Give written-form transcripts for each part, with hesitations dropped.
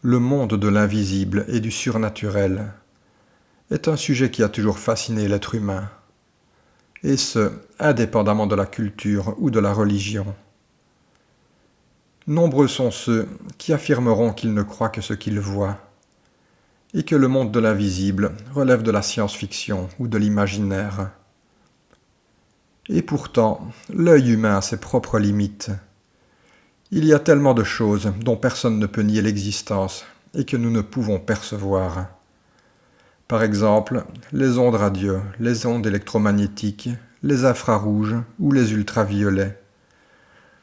Le monde de l'invisible et du surnaturel est un sujet qui a toujours fasciné l'être humain, et ce, indépendamment de la culture ou de la religion. Nombreux sont ceux qui affirmeront qu'ils ne croient que ce qu'ils voient, et que le monde de l'invisible relève de la science-fiction ou de l'imaginaire. Et pourtant, l'œil humain a ses propres limites. Il y a tellement de choses dont personne ne peut nier l'existence et que nous ne pouvons percevoir. Par exemple, les ondes radio, les ondes électromagnétiques, les infrarouges ou les ultraviolets.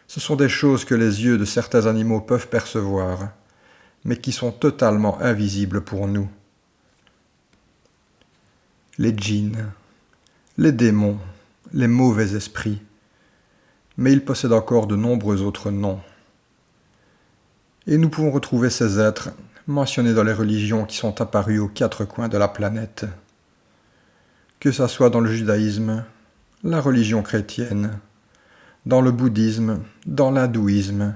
Ce sont des choses que les yeux de certains animaux peuvent percevoir, mais qui sont totalement invisibles pour nous. Les djinns, les démons, les mauvais esprits, mais ils possèdent encore de nombreux autres noms. Et nous pouvons retrouver ces êtres mentionnés dans les religions qui sont apparues aux quatre coins de la planète. Que ça soit dans le judaïsme, la religion chrétienne, dans le bouddhisme, dans l'hindouisme,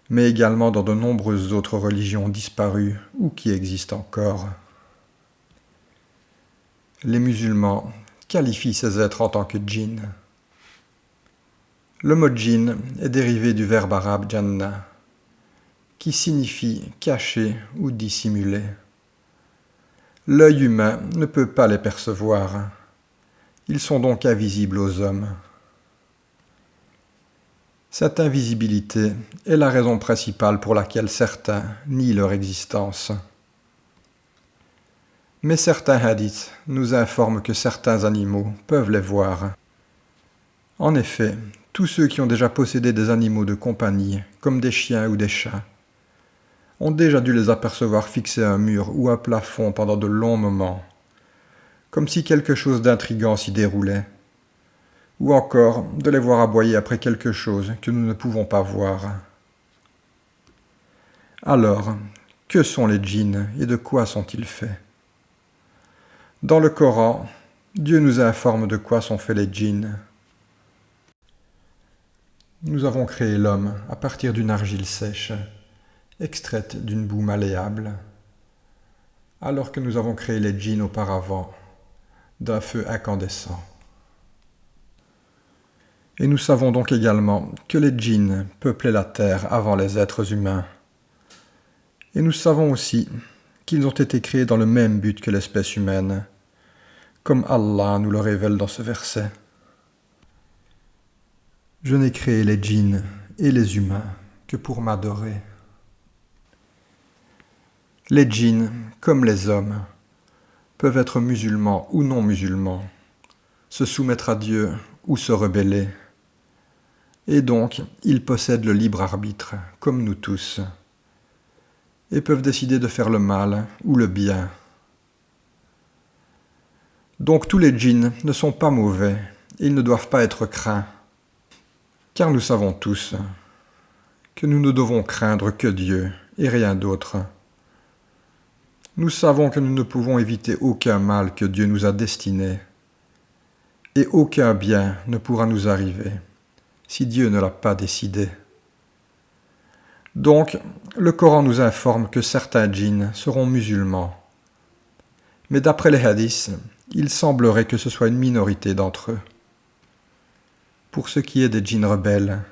mais également dans de nombreuses autres religions disparues ou qui existent encore. Les musulmans qualifient ces êtres en tant que djinns. Le mot djinn est dérivé du verbe arabe janna, qui signifie cacher ou dissimuler. L'œil humain ne peut pas les percevoir. Ils sont donc invisibles aux hommes. Cette invisibilité est la raison principale pour laquelle certains nient leur existence. Mais certains hadiths nous informent que certains animaux peuvent les voir. En effet, tous ceux qui ont déjà possédé des animaux de compagnie, comme des chiens ou des chats, ont déjà dû les apercevoir fixer un mur ou un plafond pendant de longs moments, comme si quelque chose d'intrigant s'y déroulait, ou encore de les voir aboyer après quelque chose que nous ne pouvons pas voir. Alors, que sont les djinns et de quoi sont-ils faits ? Dans le Coran, Dieu nous informe de quoi sont faits les djinns. Nous avons créé l'homme à partir d'une argile sèche, extraite d'une boue malléable, alors que nous avons créé les djinns auparavant, d'un feu incandescent. Et nous savons donc également que les djinns peuplaient la terre avant les êtres humains. Et nous savons aussi qu'ils ont été créés dans le même but que l'espèce humaine, comme Allah nous le révèle dans ce verset. Je n'ai créé les djinns et les humains que pour m'adorer. Les djinns, comme les hommes, peuvent être musulmans ou non musulmans, se soumettre à Dieu ou se rebeller. Et donc, ils possèdent le libre arbitre, comme nous tous, et peuvent décider de faire le mal ou le bien. Donc tous les djinns ne sont pas mauvais, et ils ne doivent pas être craints, car nous savons tous que nous ne devons craindre que Dieu et rien d'autre. Nous savons que nous ne pouvons éviter aucun mal que Dieu nous a destiné, et aucun bien ne pourra nous arriver si Dieu ne l'a pas décidé. Donc, le Coran nous informe que certains djinns seront musulmans. Mais d'après les hadiths, il semblerait que ce soit une minorité d'entre eux. Pour ce qui est des djinns rebelles,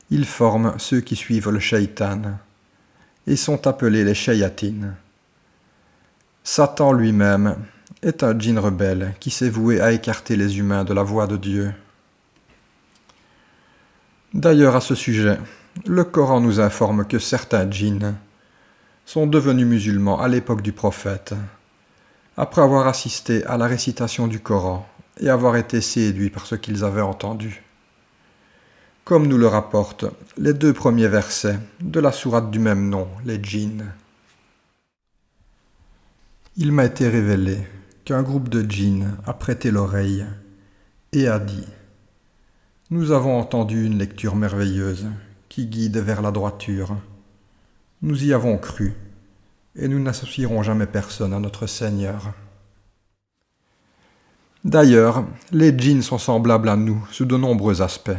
ils forment ceux qui suivent le shaitan et sont appelés les shayatines. Satan lui-même est un djinn rebelle qui s'est voué à écarter les humains de la voie de Dieu. D'ailleurs, à ce sujet, le Coran nous informe que certains djinns sont devenus musulmans à l'époque du prophète, après avoir assisté à la récitation du Coran et avoir été séduits par ce qu'ils avaient entendu. Comme nous le rapportent les 2 premiers versets de la sourate du même nom, les djinns. Il m'a été révélé qu'un groupe de djinns a prêté l'oreille et a dit : nous avons entendu une lecture merveilleuse qui guide vers la droiture. Nous y avons cru, et nous n'associerons jamais personne à notre Seigneur. D'ailleurs, les djinns sont semblables à nous sous de nombreux aspects.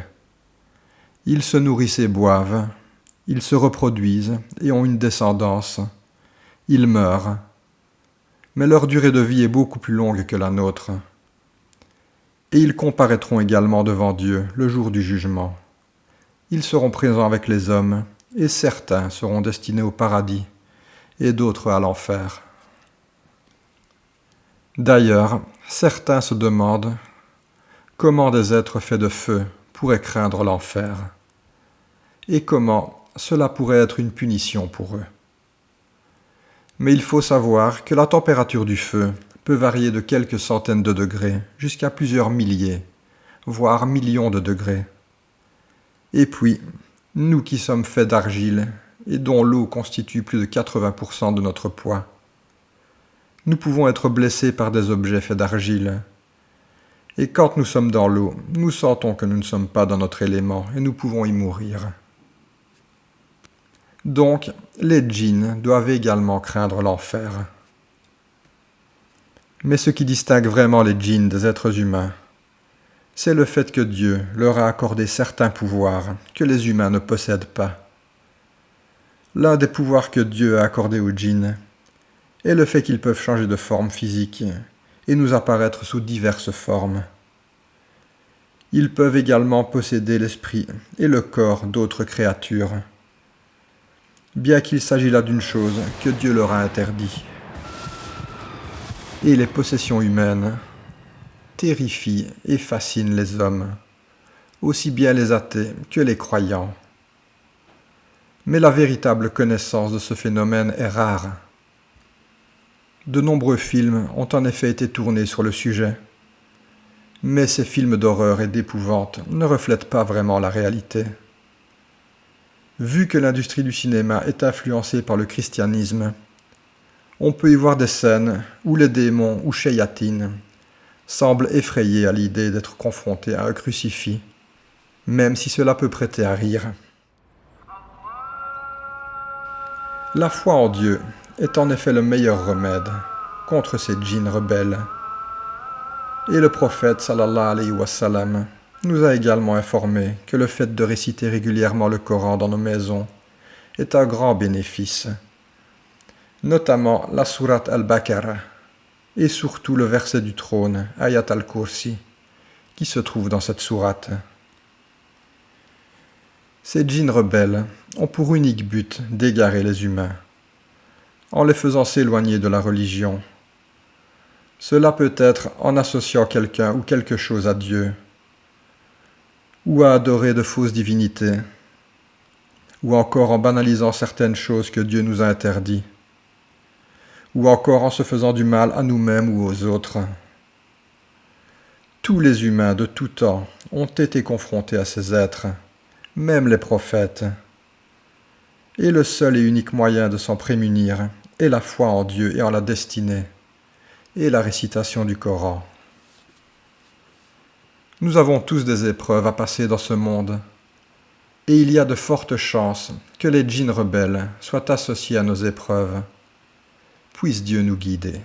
Ils se nourrissent et boivent, Ils se reproduisent et ont une descendance. Ils meurent. Mais leur durée de vie est beaucoup plus longue que la nôtre. Et ils comparaîtront également devant Dieu le jour du jugement. Ils seront présents avec les hommes, et certains seront destinés au paradis, et d'autres à l'enfer. D'ailleurs, certains se demandent comment des êtres faits de feu pourraient craindre l'enfer, et comment cela pourrait être une punition pour eux. Mais il faut savoir que la température du feu peut varier de quelques centaines de degrés jusqu'à plusieurs milliers, voire millions de degrés. Et puis, nous qui sommes faits d'argile et dont l'eau constitue plus de 80% de notre poids, nous pouvons être blessés par des objets faits d'argile. Et quand nous sommes dans l'eau, nous sentons que nous ne sommes pas dans notre élément et nous pouvons y mourir. Donc, les djinns doivent également craindre l'enfer. Mais ce qui distingue vraiment les djinns des êtres humains, c'est le fait que Dieu leur a accordé certains pouvoirs que les humains ne possèdent pas. L'un des pouvoirs que Dieu a accordés aux djinns est le fait qu'ils peuvent changer de forme physique et nous apparaître sous diverses formes. Ils peuvent également posséder l'esprit et le corps d'autres créatures, bien qu'il s'agisse là d'une chose que Dieu leur a interdit. Et les possessions humaines terrifient et fascinent les hommes, aussi bien les athées que les croyants. Mais la véritable connaissance de ce phénomène est rare. De nombreux films ont en effet été tournés sur le sujet, mais ces films d'horreur et d'épouvante ne reflètent pas vraiment la réalité. Vu que l'industrie du cinéma est influencée par le christianisme, on peut y voir des scènes où les démons ou shayatines semblent effrayés à l'idée d'être confrontés à un crucifix, même si cela peut prêter à rire. La foi en Dieu est en effet le meilleur remède contre ces djinns rebelles. Et le prophète sallallahu alayhi wa sallam nous a également informé que le fait de réciter régulièrement le Coran dans nos maisons est un grand bénéfice, notamment la sourate al-Baqarah et surtout le verset du trône, Ayat al-Kursi, qui se trouve dans cette sourate. Ces djinns rebelles ont pour unique but d'égarer les humains, en les faisant s'éloigner de la religion. Cela peut être en associant quelqu'un ou quelque chose à Dieu, ou à adorer de fausses divinités, ou encore en banalisant certaines choses que Dieu nous a interdites, ou encore en se faisant du mal à nous-mêmes ou aux autres. Tous les humains de tout temps ont été confrontés à ces êtres, même les prophètes. Et le seul et unique moyen de s'en prémunir est la foi en Dieu et en la destinée, et la récitation du Coran. Nous avons tous des épreuves à passer dans ce monde, et il y a de fortes chances que les djinns rebelles soient associés à nos épreuves. Puisse Dieu nous guider.